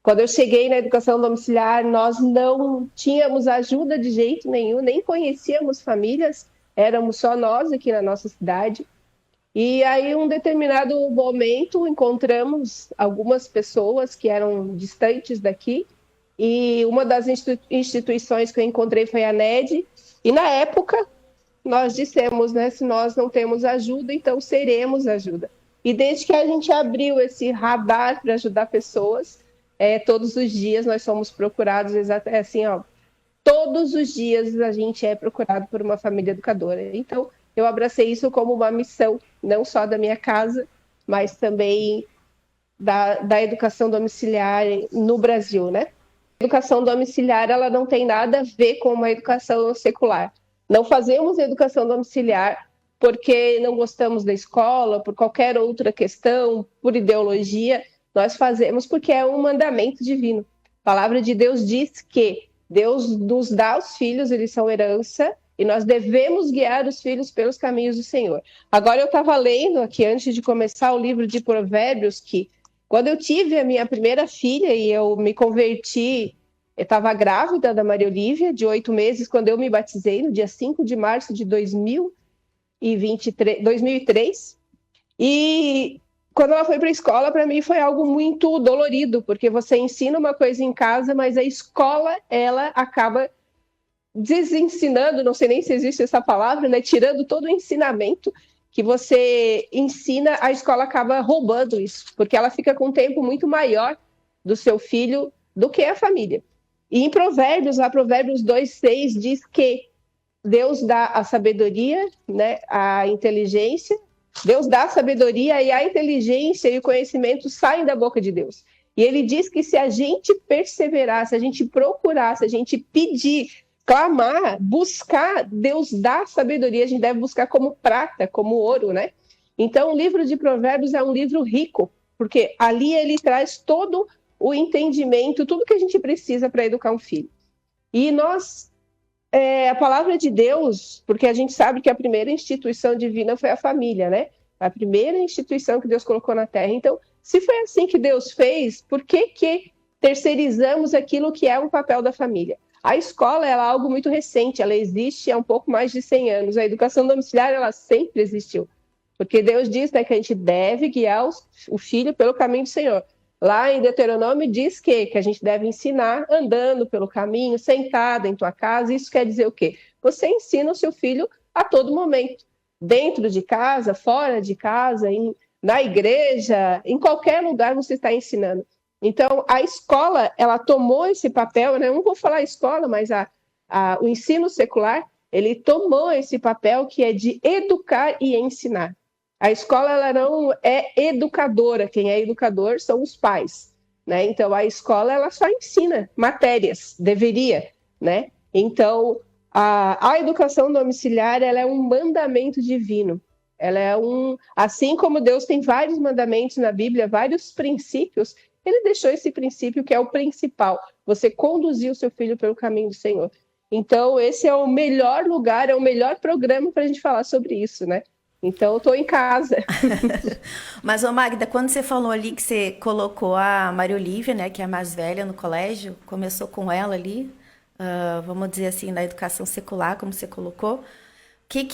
Quando eu cheguei na educação domiciliar, nós não tínhamos ajuda de jeito nenhum, nem conhecíamos famílias, éramos só nós aqui na nossa cidade. E aí, um determinado momento, encontramos algumas pessoas que eram distantes daqui, e uma das instituições que eu encontrei foi a NED, e na época nós dissemos, né, se nós não temos ajuda, então seremos ajuda. E desde que a gente abriu esse radar para ajudar pessoas, todos os dias nós somos procurados, assim, ó, todos os dias a gente é procurado por uma família educadora. Então, eu abracei isso como uma missão, não só da minha casa, mas também da educação domiciliar no Brasil, né? A educação domiciliar, ela não tem nada a ver com uma educação secular. Não fazemos educação domiciliar porque não gostamos da escola, por qualquer outra questão, por ideologia. Nós fazemos porque é um mandamento divino. A palavra de Deus diz que Deus nos dá os filhos, eles são herança, e nós devemos guiar os filhos pelos caminhos do Senhor. Agora, eu estava lendo aqui, antes de começar, o livro de Provérbios, que quando eu tive a minha primeira filha e eu me converti, eu estava grávida da Maria Olívia, de 8 meses, quando eu me batizei, no dia 5 de março de 2003. E quando ela foi para a escola, para mim foi algo muito dolorido, porque você ensina uma coisa em casa, mas a escola, ela acaba desensinando, não sei nem se existe essa palavra, né? Tirando todo o ensinamento que você ensina, a escola acaba roubando isso, porque ela fica com um tempo muito maior do seu filho do que a família. E em Provérbios, lá Provérbios 2:6 diz que Deus dá a sabedoria, né, a inteligência, Deus dá a sabedoria e a inteligência e o conhecimento saem da boca de Deus. E ele diz que se a gente perseverar, se a gente procurar, se a gente pedir, clamar, buscar, Deus dá sabedoria, a gente deve buscar como prata, como ouro, né? Então, o livro de Provérbios é um livro rico, porque ali ele traz todo o entendimento, tudo que a gente precisa para educar um filho. E nós, a palavra de Deus, porque a gente sabe que a primeira instituição divina foi a família, né? A primeira instituição que Deus colocou na Terra. Então, se foi assim que Deus fez, por que terceirizamos aquilo que é um papel da família? A escola é algo muito recente, ela existe há um pouco mais de 100 anos. A educação domiciliar, ela sempre existiu. Porque Deus diz, né, que a gente deve guiar o filho pelo caminho do Senhor. Lá em Deuteronômio diz que a gente deve ensinar andando pelo caminho, sentado em tua casa. Isso quer dizer o quê? Você ensina o seu filho a todo momento. Dentro de casa, fora de casa, na igreja, em qualquer lugar você está ensinando. Então, a escola, ela tomou esse papel, né? Não vou falar escola, mas o ensino secular, ele tomou esse papel que é de educar e ensinar. A escola, ela não é educadora, quem é educador são os pais, né? Então, a escola, ela só ensina matérias, deveria, né? Então, a educação domiciliar, ela é um mandamento divino. Ela é assim como Deus tem vários mandamentos na Bíblia, vários princípios, ele deixou esse princípio que é o principal, você conduzir o seu filho pelo caminho do Senhor. Então, esse é o melhor lugar, é o melhor programa para a gente falar sobre isso, né? Então, eu estou em casa. Mas, ô Magda, quando você falou ali que você colocou a Maria Olívia, né, que é a mais velha no colégio, começou com ela ali, vamos dizer assim, na educação secular, como você colocou, que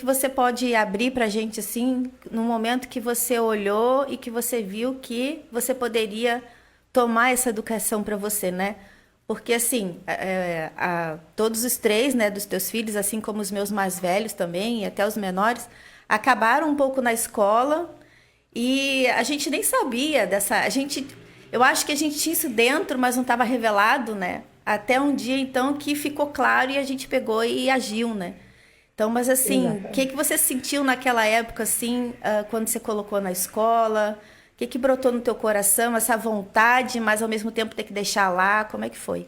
você pode abrir para a gente, assim, no momento que você olhou e que você viu que você poderia tomar essa educação para você, né? Porque, assim, todos os três, né, dos teus filhos, assim como os meus mais velhos também, e até os menores, acabaram um pouco na escola e a gente nem sabia eu acho que a gente tinha isso dentro, mas não estava revelado, né? Até um dia, então, que ficou claro e a gente pegou e agiu, né? Então, mas assim, o que você sentiu naquela época, assim, quando você colocou na escola? O que brotou no teu coração? Essa vontade, mas ao mesmo tempo ter que deixar lá? Como é que foi?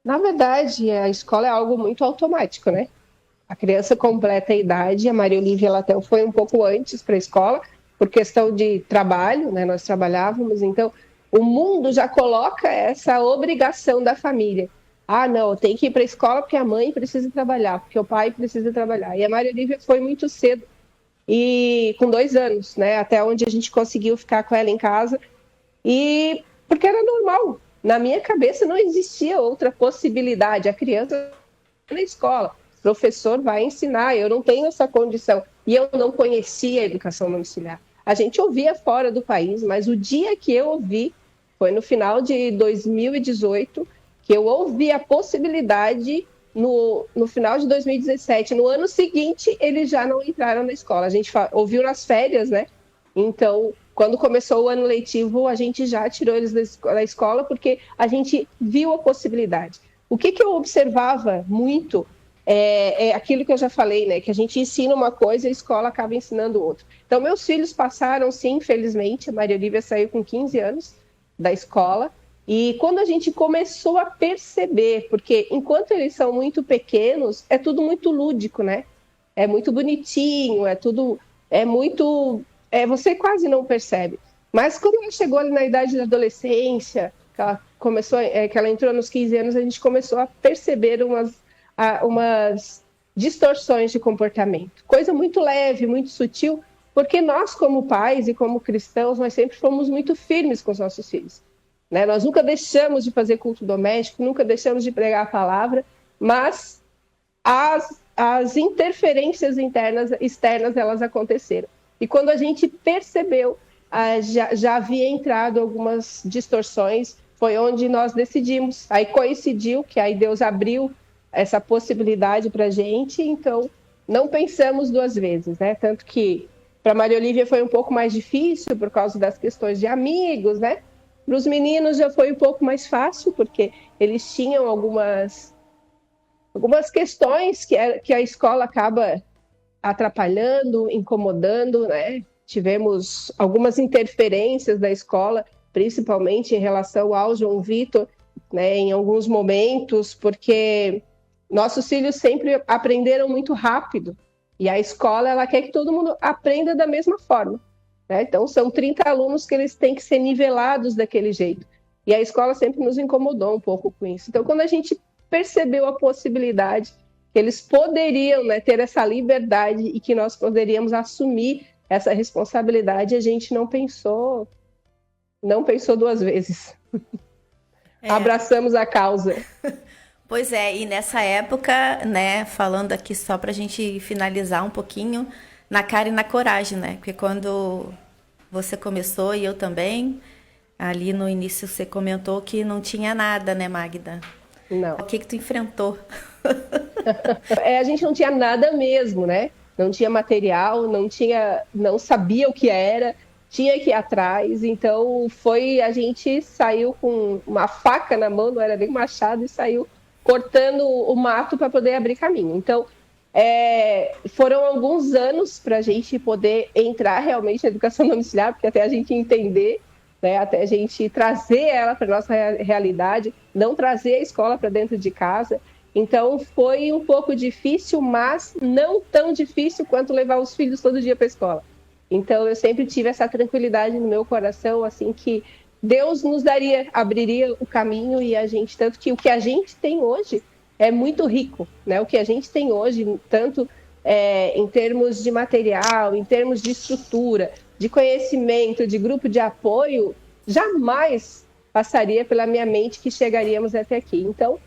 Na verdade, a escola é algo muito automático, né? A criança completa a idade, a Maria Olívia ela até foi um pouco antes para a escola, por questão de trabalho, né? Nós trabalhávamos, então o mundo já coloca essa obrigação da família. Ah, não, tem que ir para a escola porque a mãe precisa trabalhar, porque o pai precisa trabalhar. E a Maria Olívia foi muito cedo, e com 2 anos, né? Até onde a gente conseguiu ficar com ela em casa. E porque era normal. Na minha cabeça não existia outra possibilidade. A criança na escola, o professor vai ensinar, eu não tenho essa condição. E eu não conhecia a educação domiciliar. A gente ouvia fora do país, mas o dia que eu ouvi foi no final de 2018, que eu ouvi a possibilidade no final de 2017. No ano seguinte, eles já não entraram na escola. A gente ouviu nas férias, né? Então, quando começou o ano letivo, a gente já tirou eles da escola porque a gente viu a possibilidade. O que eu observava muito é aquilo que eu já falei, né? Que a gente ensina uma coisa e a escola acaba ensinando outra. Então, meus filhos passaram, sim, infelizmente. A Maria Olivia saiu com 15 anos da escola. E quando a gente começou a perceber, porque enquanto eles são muito pequenos, é tudo muito lúdico, né? É muito bonitinho, é muito, você quase não percebe. Mas quando ela chegou ali na idade da adolescência, que ela entrou nos 15 anos, a gente começou a perceber umas distorções de comportamento. Coisa muito leve, muito sutil, porque nós, como pais e como cristãos, nós sempre fomos muito firmes com os nossos filhos. Né? Nós nunca deixamos de fazer culto doméstico, nunca deixamos de pregar a palavra, mas as interferências externas, elas aconteceram. E quando a gente percebeu, já havia entrado algumas distorções, foi onde nós decidimos. Aí coincidiu que aí Deus abriu essa possibilidade para a gente, então não pensamos duas vezes, né? Tanto que para Maria Olivia foi um pouco mais difícil por causa das questões de amigos, né? Para os meninos já foi um pouco mais fácil, porque eles tinham algumas questões que a escola acaba atrapalhando, incomodando, né? Tivemos algumas interferências da escola, principalmente em relação ao João Vitor, né? Em alguns momentos, porque nossos filhos sempre aprenderam muito rápido, e a escola ela quer que todo mundo aprenda da mesma forma. Né? Então, são 30 alunos que eles têm que ser nivelados daquele jeito. E a escola sempre nos incomodou um pouco com isso. Então, quando a gente percebeu a possibilidade que eles poderiam, né, ter essa liberdade e que nós poderíamos assumir essa responsabilidade, a gente não pensou duas vezes. Abraçamos a causa. Pois é, e nessa época, né, falando aqui só para a gente finalizar um pouquinho, na cara e na coragem, né? Porque quando você começou e eu também, ali no início você comentou que não tinha nada, né, Magda? Não. O que tu enfrentou? A gente não tinha nada mesmo, né? Não tinha material, não sabia o que era, tinha que ir atrás. Então a gente saiu com uma faca na mão, não era nem machado, e saiu cortando o mato para poder abrir caminho. Então foram alguns anos para a gente poder entrar realmente na educação domiciliar, porque até a gente entender, né, até a gente trazer ela para a nossa realidade, não trazer a escola para dentro de casa. Então, foi um pouco difícil, mas não tão difícil quanto levar os filhos todo dia para a escola. Então, eu sempre tive essa tranquilidade no meu coração, assim, que Deus abriria o caminho, e a gente, tanto que o que a gente tem hoje é muito rico, né? O que a gente tem hoje, tanto em termos de material, em termos de estrutura, de conhecimento, de grupo de apoio, jamais passaria pela minha mente que chegaríamos até aqui. Então,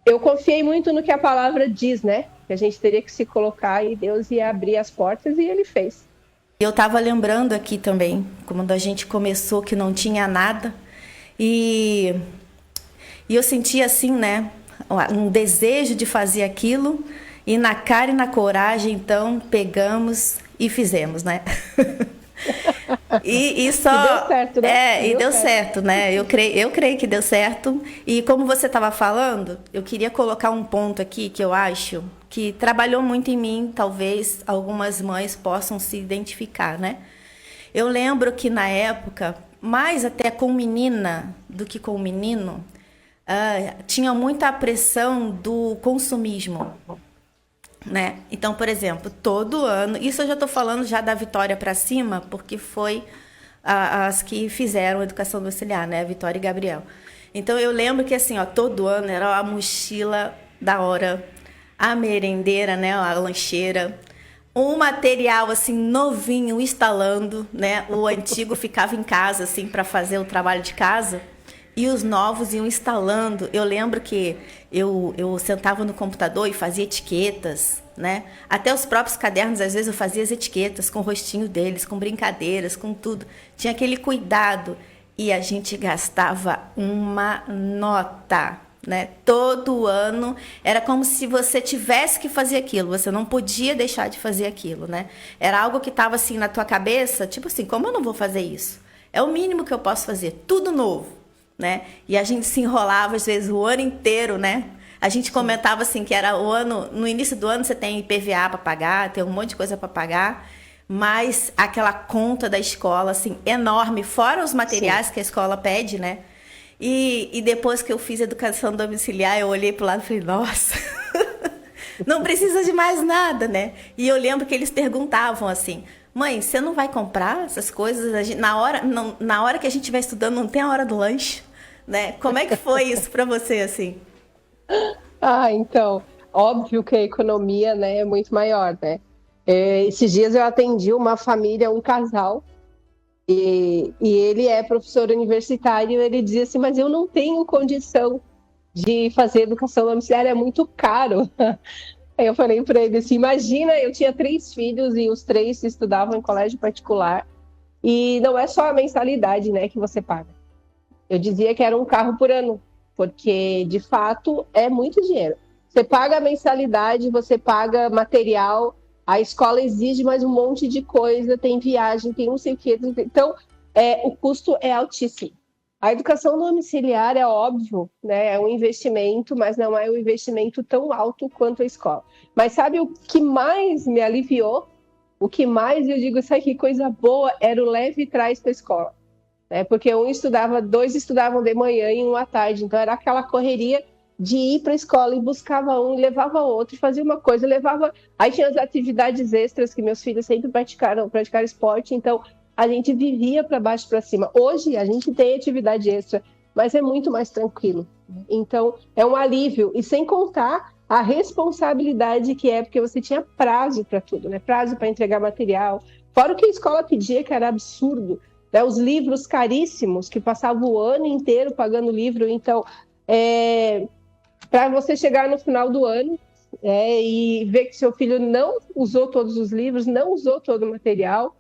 eu confiei muito no que a palavra diz, né? Que a gente teria que se colocar e Deus ia abrir as portas, e Ele fez. Eu estava lembrando aqui também, quando a gente começou, que não tinha nada, e eu sentia assim, né, um desejo de fazer aquilo, e na cara e na coragem, então, pegamos e fizemos, né? E só... E deu certo, né? E deu certo, né? Eu creio que deu certo. E como você estava falando, eu queria colocar um ponto aqui que eu acho que trabalhou muito em mim, talvez algumas mães possam se identificar, né? Eu lembro que na época, mais até com menina do que com menino, tinha muita pressão do consumismo, né? Então, por exemplo, todo ano, isso eu já estou falando já da Vitória para cima, porque foi as que fizeram a educação domiciliar, né? Vitória e Gabriel. Então, eu lembro que assim, todo ano era a mochila da hora, a merendeira, né? A lancheira, Um material assim novinho instalando, né? O antigo ficava em casa assim para fazer o trabalho de casa e os novos iam instalando. Eu lembro que eu sentava no computador e fazia etiquetas, né? Até os próprios cadernos, às vezes eu fazia as etiquetas com o rostinho deles, com brincadeiras, com tudo. Tinha aquele cuidado e a gente gastava uma nota, né? Todo ano era como se você tivesse que fazer aquilo, você não podia deixar de fazer aquilo, né? Era algo que estava assim na tua cabeça, tipo assim, como eu não vou fazer isso? É o mínimo que eu posso fazer, tudo novo, né? E a gente se enrolava às vezes o ano inteiro, né? A gente comentava assim que era o ano, no início do ano você tem IPVA para pagar, tem um monte de coisa para pagar, mas aquela conta da escola assim enorme, fora os materiais que a escola pede, né? E depois que eu fiz educação domiciliar, eu olhei para o lado e falei, nossa, não precisa de mais nada, né? E eu lembro que eles perguntavam assim, mãe, você não vai comprar essas coisas? Na hora que a gente vai estudando, não tem a hora do lanche, né? Como é que foi isso para você, assim? Então, óbvio que a economia, né, é muito maior, né? Esses dias eu atendi uma família, um casal, e ele é professor universitário, ele dizia assim, mas eu não tenho condição de fazer educação domiciliar, é muito caro. Aí eu falei para ele assim, imagina, eu tinha 3 filhos e os 3 estudavam em colégio particular, e não é só a mensalidade, né, que você paga. Eu dizia que era um carro por ano, porque de fato é muito dinheiro. Você paga a mensalidade, você paga material, a escola exige mais um monte de coisa, tem viagem, tem não sei o quê. Então, o custo é altíssimo. A educação domiciliar é óbvio, né? É um investimento, mas não é um investimento tão alto quanto a escola. Mas sabe o que mais me aliviou? O que mais eu digo, isso aqui, coisa boa, era o leve e traz para a escola. Porque 2 estudavam de manhã e 1 à tarde, então era aquela correria de ir para a escola e buscava um, e levava outro, e fazia uma coisa, levava. Aí tinha as atividades extras que meus filhos sempre praticaram esporte, então a gente vivia para baixo e para cima. Hoje a gente tem atividade extra, mas é muito mais tranquilo. Então é um alívio, e sem contar a responsabilidade que é, porque você tinha prazo para tudo, né? Prazo para entregar material, fora o que a escola pedia, que era absurdo. Os livros caríssimos, que passavam o ano inteiro pagando livro. Então, para você chegar no final do ano e ver que seu filho não usou todos os livros, não usou todo o material.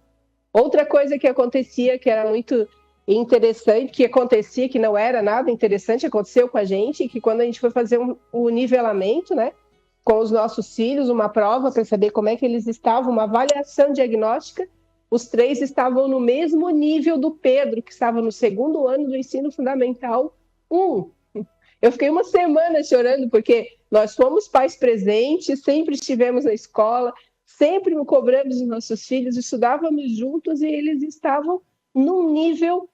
Outra coisa que acontecia, que era muito interessante, que não era nada interessante, aconteceu com a gente, que quando a gente foi fazer o nivelamento, né, com os nossos filhos, uma prova para saber como é que eles estavam, uma avaliação diagnóstica, os 3 estavam no mesmo nível do Pedro, que estava no 2º ano do ensino fundamental 1. Eu fiquei uma semana chorando, porque nós fomos pais presentes, sempre estivemos na escola, sempre cobramos os nossos filhos, estudávamos juntos e eles estavam num nível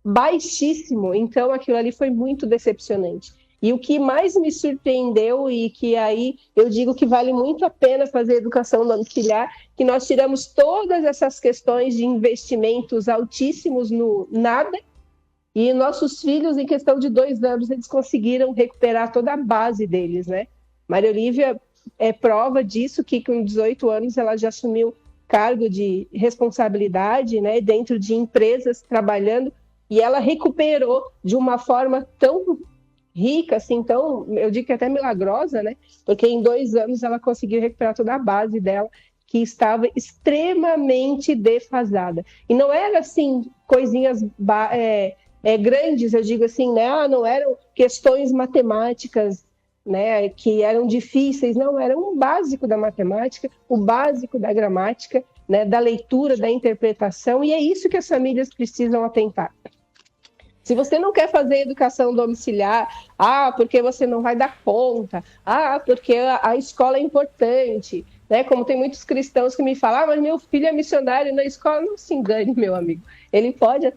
baixíssimo. Então, aquilo ali foi muito decepcionante. E o que mais me surpreendeu, e que aí eu digo que vale muito a pena fazer educação domiciliar, que nós tiramos todas essas questões de investimentos altíssimos no nada, e nossos filhos, em questão de 2 anos, eles conseguiram recuperar toda a base deles, né? Maria Olívia é prova disso, que com 18 anos ela já assumiu cargo de responsabilidade, né, dentro de empresas trabalhando, e ela recuperou de uma forma tão rica, assim, então, eu digo que até milagrosa, né? Porque em 2 anos ela conseguiu recuperar toda a base dela, que estava extremamente defasada. E não era, assim, coisinhas grandes, eu digo assim, né? Não eram questões matemáticas, né, que eram difíceis, não, era um básico da matemática, o básico da gramática, né, da leitura, da interpretação, e é isso que as famílias precisam atentar. Se você não quer fazer educação domiciliar, porque você não vai dar conta, porque a escola é importante, né? Como tem muitos cristãos que me falam, mas meu filho é missionário na escola. Não se engane, meu amigo. Ele pode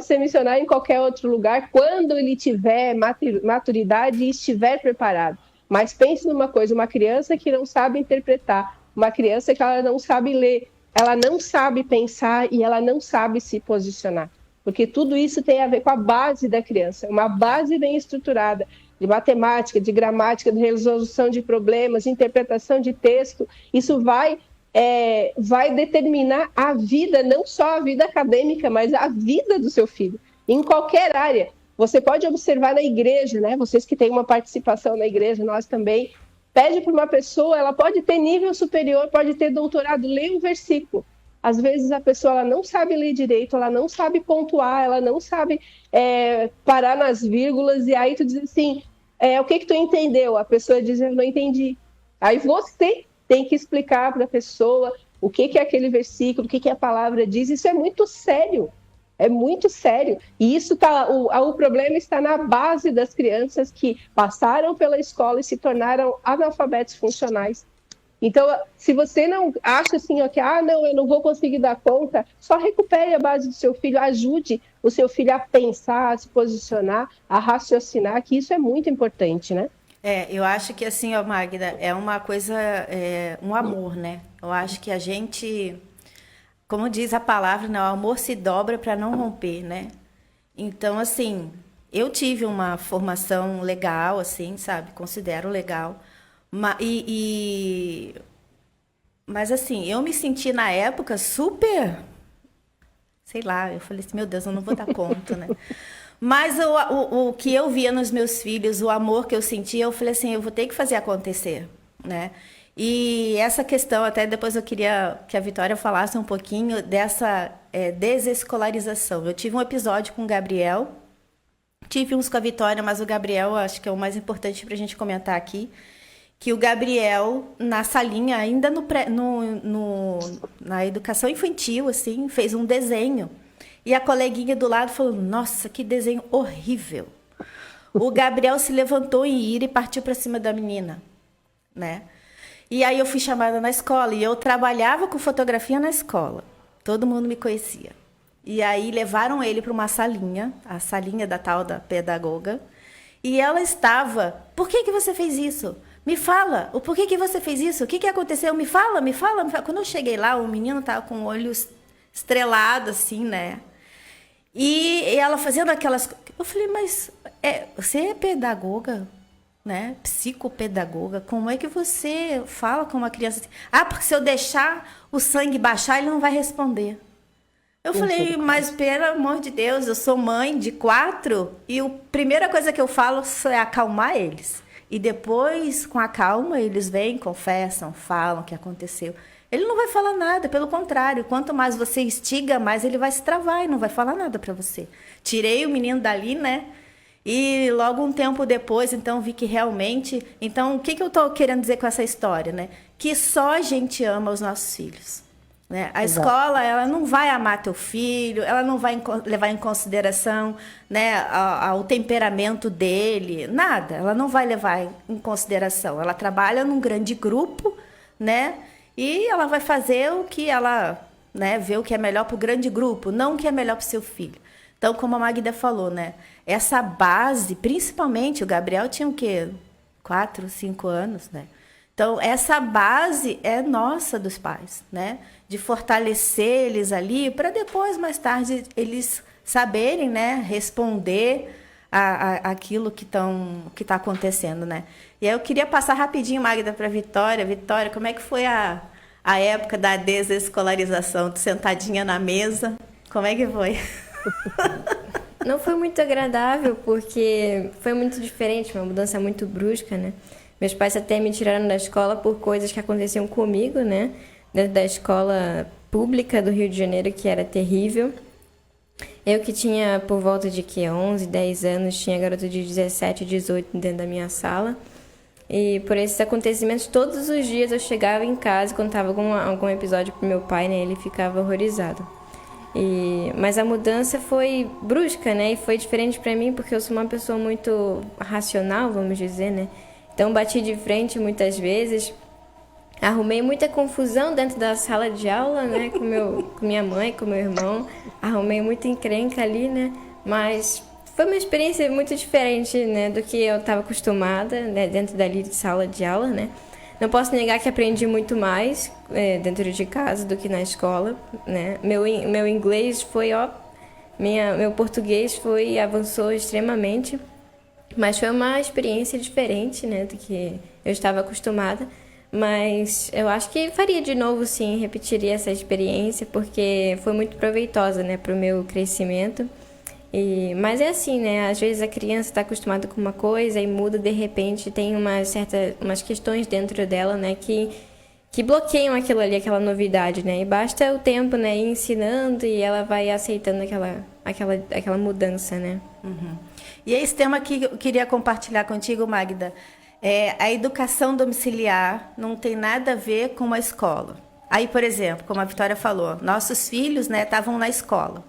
ser missionário em qualquer outro lugar quando ele tiver maturidade e estiver preparado. Mas pense numa coisa, uma criança que não sabe interpretar, uma criança que ela não sabe ler, ela não sabe pensar e ela não sabe se posicionar. Porque tudo isso tem a ver com a base da criança, uma base bem estruturada de matemática, de gramática, de resolução de problemas, de interpretação de texto. Isso vai vai determinar a vida, não só a vida acadêmica, mas a vida do seu filho, em qualquer área. Você pode observar na igreja, né? Vocês que têm uma participação na igreja, nós também. Pede para uma pessoa, ela pode ter nível superior, pode ter doutorado, lê um versículo. Às vezes a pessoa ela não sabe ler direito, ela não sabe pontuar, ela não sabe parar nas vírgulas, e aí tu diz assim, o que tu entendeu? A pessoa diz, eu não entendi. Aí você tem que explicar para a pessoa o que é aquele versículo, o que a palavra diz. Isso é muito sério. É muito sério. E isso o problema está na base das crianças que passaram pela escola e se tornaram analfabetos funcionais. Então, se você não acha assim, não, eu não vou conseguir dar conta, só recupere a base do seu filho, ajude o seu filho a pensar, a se posicionar, a raciocinar, que isso é muito importante, né? Eu acho que assim, Magda, é uma coisa, um amor, né? Eu acho que a gente, como diz a palavra, né, o amor se dobra para não romper, né? Então, assim, eu tive uma formação legal, assim, sabe? Considero legal. Mas assim, eu me senti na época super, sei lá, eu falei assim, meu Deus, eu não vou dar conta, né? Mas o que eu via nos meus filhos, o amor que eu sentia, eu falei assim, eu vou ter que fazer acontecer, né? E essa questão, até depois eu queria que a Vitória falasse um pouquinho dessa desescolarização. Eu tive um episódio com o Gabriel, tive uns com a Vitória, mas o Gabriel acho que é o mais importante para a gente comentar aqui, que o Gabriel, na salinha, ainda na educação infantil, assim, fez um desenho. E a coleguinha do lado falou, nossa, que desenho horrível. O Gabriel se levantou em ira e partiu para cima da menina, né? E aí eu fui chamada na escola, e eu trabalhava com fotografia na escola. Todo mundo me conhecia. E aí levaram ele para uma salinha, a salinha da tal da pedagoga, e ela estava, por que você fez isso? Me fala, o porquê que você fez isso? O que aconteceu? Me fala, me fala, me fala. Quando eu cheguei lá, o menino estava com o olho estrelado, assim, né? E ela fazendo aquelas... Eu falei, mas você é pedagoga, né? Psicopedagoga. Como é que você fala com uma criança assim? Ah, porque se eu deixar o sangue baixar, ele não vai responder. Eu falei, mas pelo amor de Deus, eu sou mãe de 4 e a primeira coisa que eu falo é acalmar eles. E depois, com a calma, eles vêm, confessam, falam o que aconteceu. Ele não vai falar nada, pelo contrário. Quanto mais você instiga, mais ele vai se travar e não vai falar nada para você. Tirei o menino dali, né? E logo um tempo depois, então, vi que realmente... Então, o que eu estou querendo dizer com essa história, né? Que só a gente ama os nossos filhos. Né? A escola, ela não vai amar teu filho, ela não vai levar em consideração, né, o temperamento dele, nada. Ela não vai levar em consideração. Ela trabalha num grande grupo, né? E ela vai fazer o que ela, né, vê o que é melhor para o grande grupo, não o que é melhor para o seu filho. Então, como a Magda falou, né, essa base, principalmente, o Gabriel tinha o quê? 4, 5 anos, né? Então, essa base é nossa dos pais, né? De fortalecer eles ali para depois, mais tarde, eles saberem, né, responder aquilo que está acontecendo, né? E aí eu queria passar rapidinho, Magda, para a Vitória. Vitória, como é que foi a época da desescolarização? Tu sentadinha na mesa, como é que foi? Não foi muito agradável, porque foi muito diferente, uma mudança muito brusca, né? Meus pais até me tiraram da escola por coisas que aconteciam comigo, né? Dentro da escola pública do Rio de Janeiro, que era terrível. Eu que tinha por volta de 11, 10 anos, tinha garoto de 17, 18 dentro da minha sala. E por esses acontecimentos, todos os dias eu chegava em casa, quando estava algum episódio pro meu pai, né? Ele ficava horrorizado. Mas a mudança foi brusca, né? E foi diferente para mim, porque eu sou uma pessoa muito racional, vamos dizer, né? Então, bati de frente muitas vezes, arrumei muita confusão dentro da sala de aula, né, com minha mãe, com meu irmão, arrumei muita encrenca ali, né, mas foi uma experiência muito diferente, né, do que eu estava acostumada, né, dentro dali de sala de aula, né. Não posso negar que aprendi muito mais dentro de casa do que na escola, né. Meu inglês foi, meu português avançou extremamente. Mas foi uma experiência diferente, né, do que eu estava acostumada. Mas eu acho que faria de novo, sim, repetiria essa experiência, porque foi muito proveitosa, né, para o meu crescimento. Mas é assim, né? Às vezes a criança está acostumada com uma coisa e muda de repente, tem umas questões dentro dela, né, que bloqueiam aquilo ali, aquela novidade, né? E basta o tempo, né, ir ensinando e ela vai aceitando aquela mudança, né? Uhum. E esse tema que eu queria compartilhar contigo, Magda, a educação domiciliar não tem nada a ver com uma escola. Aí, por exemplo, como a Vitória falou, nossos filhos, né, estavam na escola.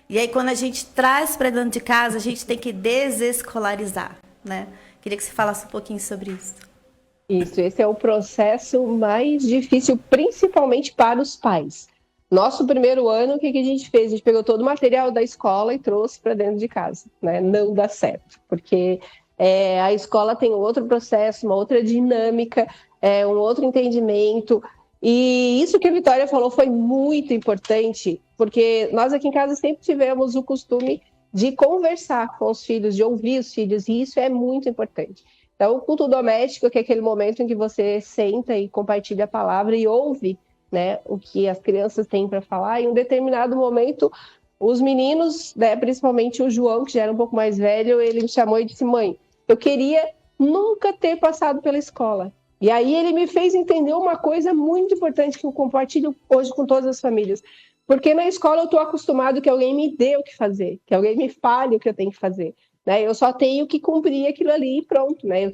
E aí, quando a gente traz para dentro de casa, a gente tem que desescolarizar, né? Queria que você falasse um pouquinho sobre isso. Isso, esse é o processo mais difícil, principalmente para os pais. Nosso primeiro ano, o que a gente fez? A gente pegou todo o material da escola e trouxe para dentro de casa, né? Não dá certo, porque a escola tem outro processo, uma outra dinâmica, um outro entendimento. E isso que a Vitória falou foi muito importante, porque nós aqui em casa sempre tivemos o costume de conversar com os filhos, de ouvir os filhos, e isso é muito importante. Então, o culto doméstico, que é aquele momento em que você senta e compartilha a palavra e ouve, né, o que as crianças têm para falar. Em um determinado momento, os meninos, né, principalmente o João, que já era um pouco mais velho, ele me chamou e disse: mãe, eu queria nunca ter passado pela escola. E aí ele me fez entender uma coisa muito importante que eu compartilho hoje com todas as famílias. Porque na escola eu estou acostumado que alguém me dê o que fazer, que alguém me fale o que eu tenho que fazer. Né? Eu só tenho que cumprir aquilo ali e pronto. Né?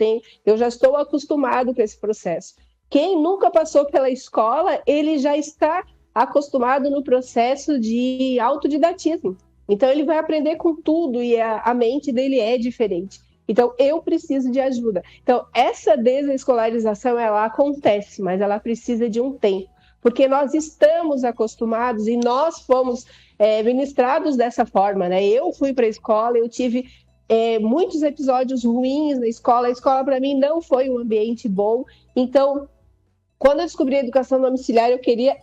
Eu já estou acostumado com esse processo. Quem nunca passou pela escola, ele já está acostumado no processo de autodidatismo. Então, ele vai aprender com tudo e a mente dele é diferente. Então, eu preciso de ajuda. Então, essa desescolarização, ela acontece, mas ela precisa de um tempo. Porque nós estamos acostumados e nós fomos ministrados dessa forma. Né? Eu fui para a escola, eu tive muitos episódios ruins na escola. A escola, para mim, não foi um ambiente bom. Então, quando eu descobri a educação domiciliar, eu queria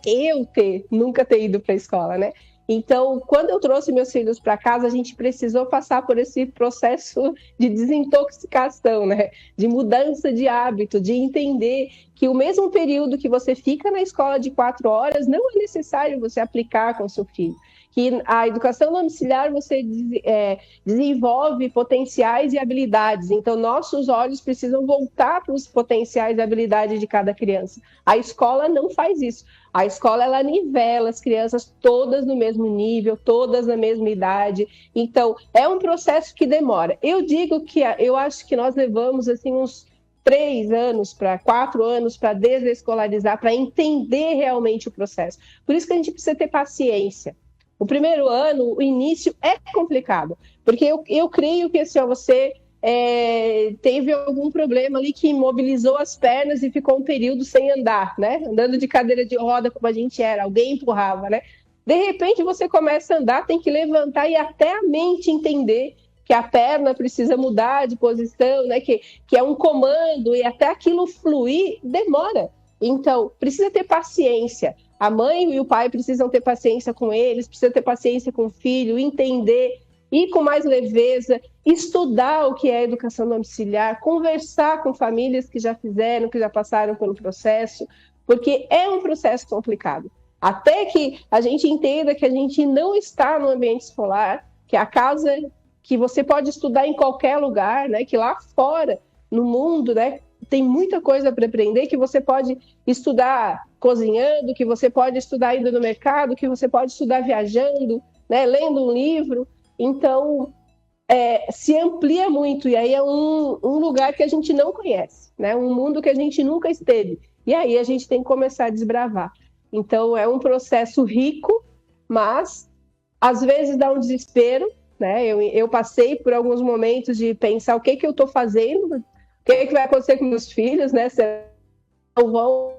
nunca ter ido para a escola, né? Então, quando eu trouxe meus filhos para casa, a gente precisou passar por esse processo de desintoxicação, né? De mudança de hábito, de entender que o mesmo período que você fica na escola de 4 horas, não é necessário você aplicar com seu filho. Que a educação domiciliar você desenvolve potenciais e habilidades. Então, nossos olhos precisam voltar para os potenciais e habilidades de cada criança. A escola não faz isso. A escola, ela nivela as crianças todas no mesmo nível, todas na mesma idade. Então, é um processo que demora. Eu acho que nós levamos assim uns 3 anos para 4 anos para desescolarizar, para entender realmente o processo. Por isso que a gente precisa ter paciência. O primeiro ano, o início é complicado, porque eu creio que assim, você teve algum problema ali que imobilizou as pernas e ficou um período sem andar, né? Andando de cadeira de roda como a gente era, alguém empurrava, né? De repente você começa a andar, tem que levantar e até a mente entender que a perna precisa mudar de posição, né? Que é um comando e até aquilo fluir demora. Então, precisa ter paciência. A mãe e o pai precisam ter paciência com eles, precisam ter paciência com o filho, entender, ir com mais leveza, estudar o que é educação domiciliar, conversar com famílias que já fizeram, que já passaram pelo processo, porque é um processo complicado. Até que a gente entenda que a gente não está no ambiente escolar, que a casa que você pode estudar em qualquer lugar, né, que lá fora, no mundo, né, tem muita coisa para aprender, que você pode estudar cozinhando, que você pode estudar indo no mercado, que você pode estudar viajando, né, lendo um livro. Então, se amplia muito, e aí é um lugar que a gente não conhece, né, um mundo que a gente nunca esteve. E aí a gente tem que começar a desbravar. Então, é um processo rico, mas às vezes dá um desespero, né? Eu passei por alguns momentos de pensar o que eu estou fazendo, o que vai acontecer com meus filhos, né? Se não vão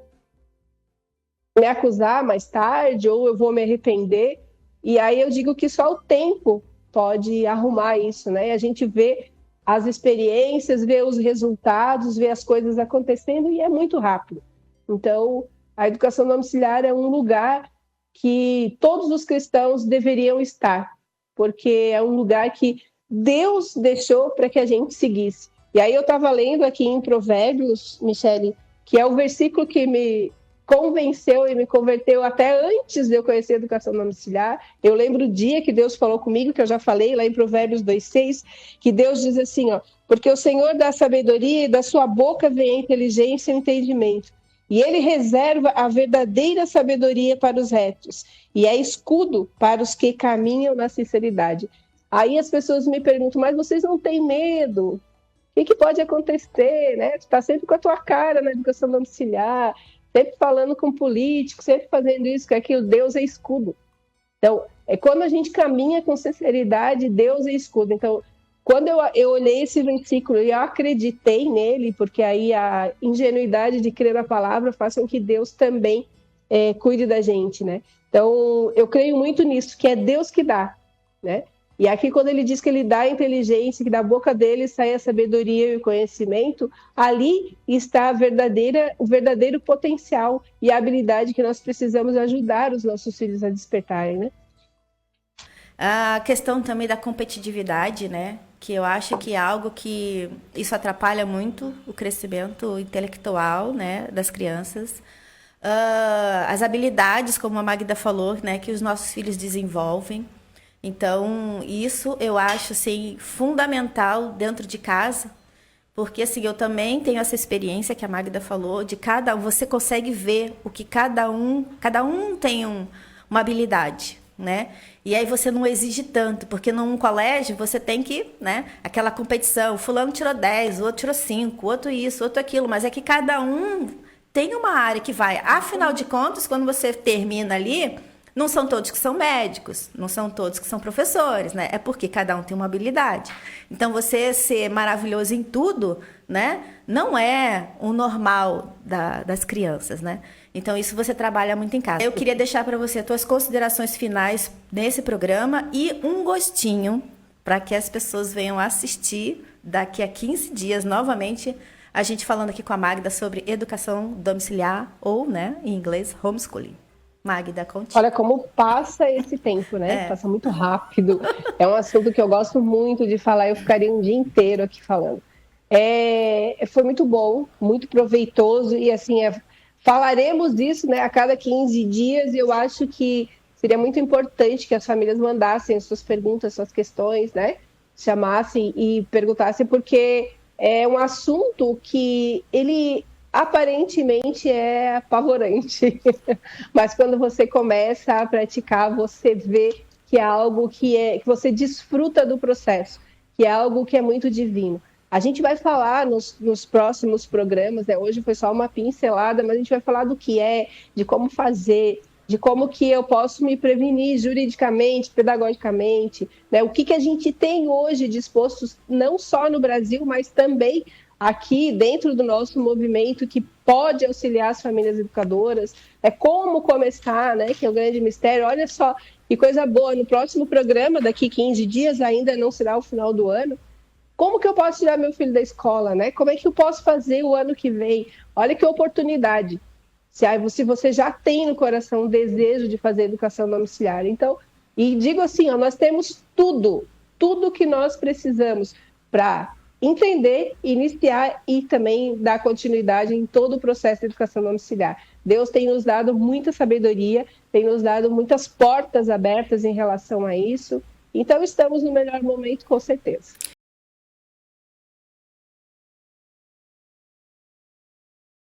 me acusar mais tarde ou eu vou me arrepender. E aí eu digo que só o tempo pode arrumar isso, né? E a gente vê as experiências, vê os resultados, vê as coisas acontecendo e é muito rápido. Então, a educação domiciliar é um lugar que todos os cristãos deveriam estar, porque é um lugar que Deus deixou para que a gente seguisse. E aí eu estava lendo aqui em Provérbios, Michele, que é o versículo que me convenceu e me converteu até antes de eu conhecer a educação domiciliar. Eu lembro o dia que Deus falou comigo, que eu já falei lá em Provérbios 2:6, que Deus diz assim, ó, porque o Senhor dá sabedoria e da sua boca vem a inteligência e o entendimento. E ele reserva a verdadeira sabedoria para os retos e é escudo para os que caminham na sinceridade. Aí as pessoas me perguntam, mas vocês não têm medo? O que pode acontecer, né? Tu está sempre com a tua cara na educação domiciliar, sempre falando com político, sempre fazendo isso, com aquilo. Deus é escudo. Então, é quando a gente caminha com sinceridade, Deus é escudo. Então, quando eu olhei esse versículo e eu acreditei nele, porque aí a ingenuidade de crer na palavra faz com que Deus também cuide da gente, né? Então, eu creio muito nisso, que é Deus que dá, né? E aqui, quando ele diz que ele dá a inteligência, que da boca dele sai a sabedoria e o conhecimento, ali está o verdadeiro potencial e a habilidade que nós precisamos ajudar os nossos filhos a despertarem, né? A questão também da competitividade, né? Que eu acho que é algo que isso atrapalha muito o crescimento intelectual, né, das crianças. As habilidades, como a Magda falou, né, que os nossos filhos desenvolvem. Então, isso eu acho assim, fundamental dentro de casa, porque assim, eu também tenho essa experiência que a Magda falou, de cada um, você consegue ver o que cada um tem uma habilidade, né? E aí você não exige tanto, porque num colégio você tem que, né, aquela competição, fulano tirou 10, o outro tirou 5, o outro isso, o outro aquilo, mas é que cada um tem uma área que vai. Afinal de contas, quando você termina ali, não são todos que são médicos, não são todos que são professores, né? É porque cada um tem uma habilidade. Então, você ser maravilhoso em tudo, né, não é o normal das crianças, né? Então, isso você trabalha muito em casa. Eu queria deixar para você as tuas considerações finais nesse programa e um gostinho para que as pessoas venham assistir daqui a 15 dias, novamente, a gente falando aqui com a Magda sobre educação domiciliar ou, né, em inglês, homeschooling. Magda, conte. Olha como passa esse tempo, né? Passa muito rápido. É um assunto que eu gosto muito de falar, eu ficaria um dia inteiro aqui falando. Foi muito bom, muito proveitoso e assim, falaremos disso, né, a cada 15 dias e eu acho que seria muito importante que as famílias mandassem suas perguntas, suas questões, né? Chamassem e perguntassem, porque é um assunto que ele aparentemente é apavorante, mas quando você começa a praticar, você vê que é algo que você desfruta do processo, que é algo que é muito divino. A gente vai falar nos próximos programas, né? Hoje foi só uma pincelada, mas a gente vai falar do que de como fazer, de como que eu posso me prevenir juridicamente, pedagogicamente, né? O que a gente tem hoje disposto, não só no Brasil, mas também aqui dentro do nosso movimento que pode auxiliar as famílias educadoras, como começar, né, que é o grande mistério. Olha só que coisa boa, no próximo programa, daqui 15 dias, ainda não será o final do ano, como que eu posso tirar meu filho da escola, né? Como é que eu posso fazer o ano que vem? Olha que oportunidade. Se você já tem no coração o desejo de fazer educação domiciliar. Então, e digo assim, nós temos tudo que nós precisamos para entender, iniciar e também dar continuidade em todo o processo de educação domiciliar. Deus tem nos dado muita sabedoria, tem nos dado muitas portas abertas em relação a isso. Então, estamos no melhor momento, com certeza.